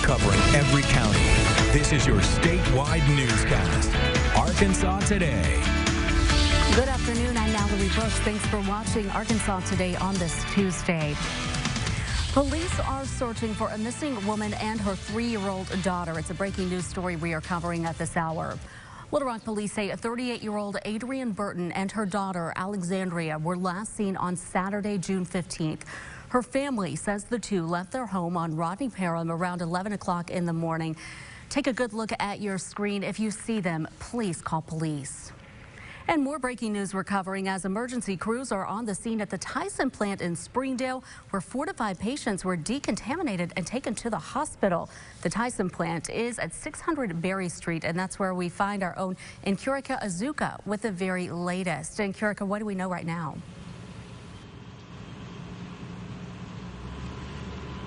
covering every county. This is your statewide newscast, Arkansas Today. Good afternoon, I'm Mallory Brooks. Thanks for watching Arkansas Today on this Tuesday. Police are searching for a missing woman and her 3-year-old daughter. It's a breaking news story we are covering at this hour. Little Rock police say a 38-year-old Adrienne Burton and her daughter, Alexandria, were last seen on Saturday, June 15th. Her family says the two left their home on Rodney Parham around 11 o'clock in the morning. Take a good look at your screen. If you see them, please call police. And more breaking news we're covering as emergency crews are on the scene at the Tyson plant in Springdale, where 4 to 5 patients were decontaminated and taken to the hospital. The Tyson plant is at 600 Berry Street, and that's where we find our own Encurica Azuka with the very latest. Encurica, what do we know right now?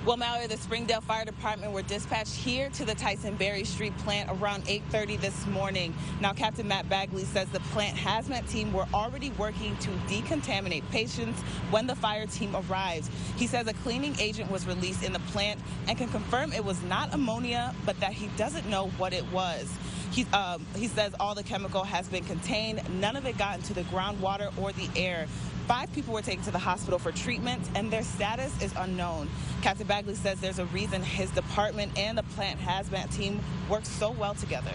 Well, Mallory, the Springdale Fire Department were dispatched here to the Tyson Berry Street plant around 8:30 this morning. Now, Captain Matt Bagley says the plant hazmat team were already working to decontaminate patients when the fire team arrived. He says a cleaning agent was released in the plant and can confirm it was not ammonia, but that he doesn't know what it was. He says all the chemical has been contained. None of it got into the groundwater or the air. 5 people were taken to the hospital for treatment, and their status is unknown. Captain Bagley says there's a reason his department and the plant hazmat team work so well together.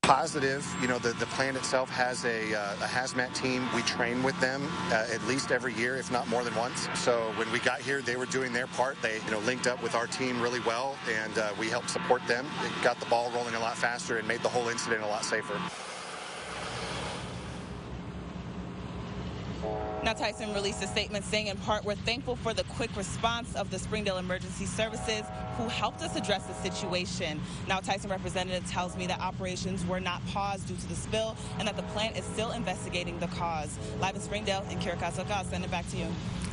Positive, you know, the plant itself has a hazmat team. We train with them at least every year, if not more than once. So when we got here, they were doing their part. They, linked up with our team really well, and we helped support them. It got the ball rolling a lot faster and made the whole incident a lot safer. Now, Tyson released a statement saying, in part, we're thankful for the quick response of the Springdale Emergency Services who helped us address the situation. Now, Tyson representative tells me that operations were not paused due to the spill and that the plant is still investigating the cause. Live in Springdale, Encurica Azuka, I'll send it back to you.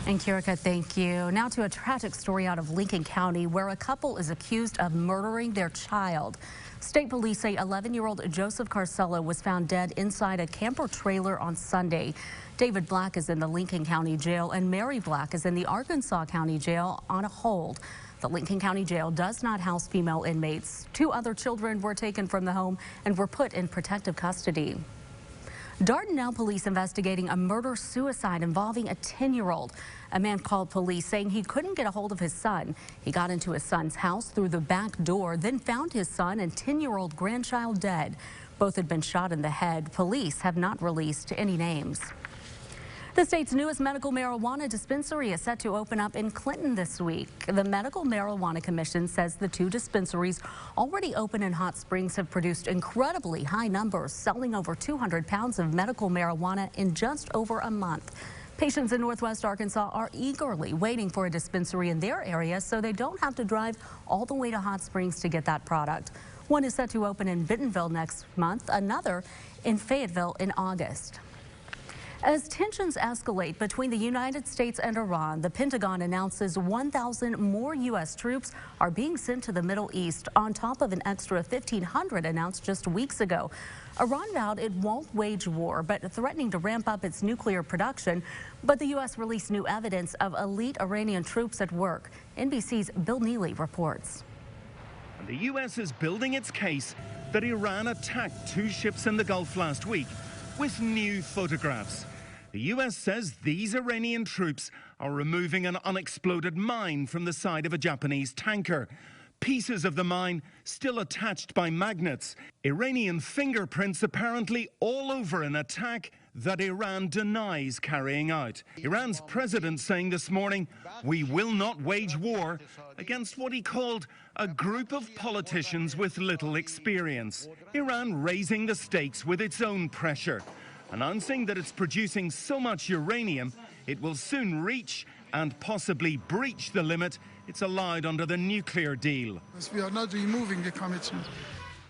Encurica, thank you. Now to a tragic story out of Lincoln County where a couple is accused of murdering their child. State police say 11-year-old Joseph Carcello was found dead inside a camper trailer on Sunday. David Black is in the Lincoln County Jail and Mary Black is in the Arkansas County Jail on a hold. The Lincoln County Jail does not house female inmates. 2 other children were taken from the home and were put in protective custody. Dardanelle police investigating a murder-suicide involving a 10-year-old. A man called police saying he couldn't get a hold of his son. He got into his son's house through the back door, then found his son and 10-year-old grandchild dead. Both had been shot in the head. Police have not released any names. The state's newest medical marijuana dispensary is set to open up in Clinton this week. The Medical Marijuana Commission says the 2 dispensaries already open in Hot Springs have produced incredibly high numbers, selling over 200 pounds of medical marijuana in just over a month. Patients in Northwest Arkansas are eagerly waiting for a dispensary in their area so they don't have to drive all the way to Hot Springs to get that product. One is set to open in Bentonville next month, another in Fayetteville in August. As tensions escalate between the United States and Iran, the Pentagon announces 1,000 more U.S. troops are being sent to the Middle East on top of an extra 1,500 announced just weeks ago. Iran vowed it won't wage war, but threatening to ramp up its nuclear production. But the U.S. released new evidence of elite Iranian troops at work. NBC's Bill Neely reports. The U.S. is building its case that Iran attacked 2 ships in the Gulf last week with new photographs. The U.S. says these Iranian troops are removing an unexploded mine from the side of a Japanese tanker. Pieces of the mine still attached by magnets. Iranian fingerprints apparently all over an attack that Iran denies carrying out. Iran's president saying this morning, we will not wage war against what he called a group of politicians with little experience. Iran raising the stakes with its own pressure, announcing that it's producing so much uranium it will soon reach and possibly breach the limit it's allowed under the nuclear deal. We are not removing the commitment.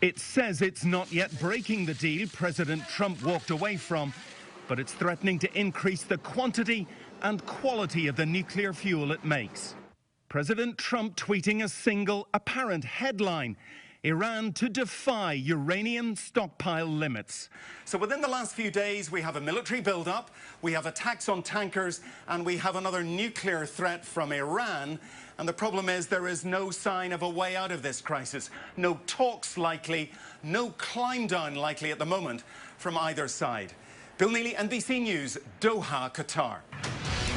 It says it's not yet breaking the deal President Trump walked away from, but it's threatening to increase the quantity and quality of the nuclear fuel it makes. President Trump tweeting a single apparent headline: Iran to defy uranium stockpile limits. So within the last few days, we have a military build-up, we have attacks on tankers, and we have another nuclear threat from Iran. And the problem is there is no sign of a way out of this crisis. No talks likely, no climb down likely at the moment from either side. Bill Neely, NBC News, Doha, Qatar.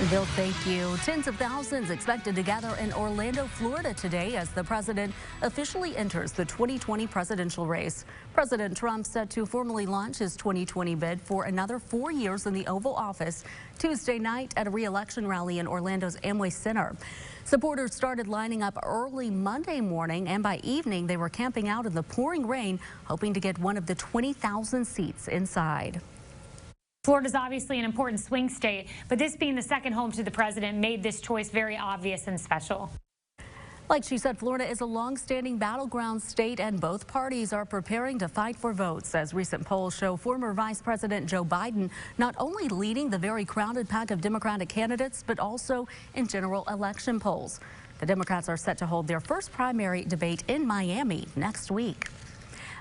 Bill, thank you. Tens of thousands expected to gather in Orlando, Florida today as the president officially enters the 2020 presidential race. President Trump set to formally launch his 2020 bid for another 4 years in the Oval Office Tuesday night at a re-election rally in Orlando's Amway Center. Supporters started lining up early Monday morning, and by evening they were camping out in the pouring rain, hoping to get one of the 20,000 seats inside. Florida's obviously an important swing state, but this being the second home to the president made this choice very obvious and special. Like she said, Florida is a long-standing battleground state, and both parties are preparing to fight for votes, as recent polls show former Vice President Joe Biden not only leading the very crowded pack of Democratic candidates, but also in general election polls. The Democrats are set to hold their first primary debate in Miami next week.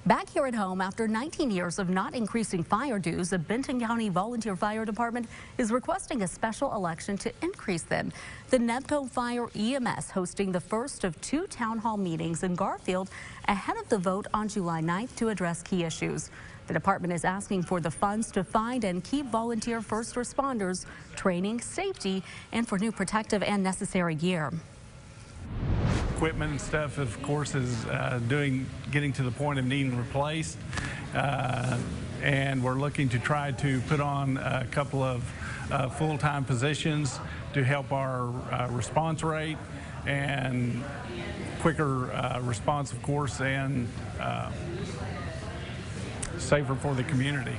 Back here at home, after 19 years of not increasing fire dues, the Benton County Volunteer Fire Department is requesting a special election to increase them. The Nebco Fire EMS hosting the first of 2 town hall meetings in Garfield ahead of the vote on July 9th to address key issues. The department is asking for the funds to find and keep volunteer first responders, training, safety, and for new protective and necessary gear. Equipment and stuff, of course, is getting to the point of needing replaced, and we're looking to try to put on a couple of full-time positions to help our response rate and quicker response, of course, and safer for the community.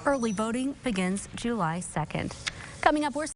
Early voting begins July 2nd. Coming up, we're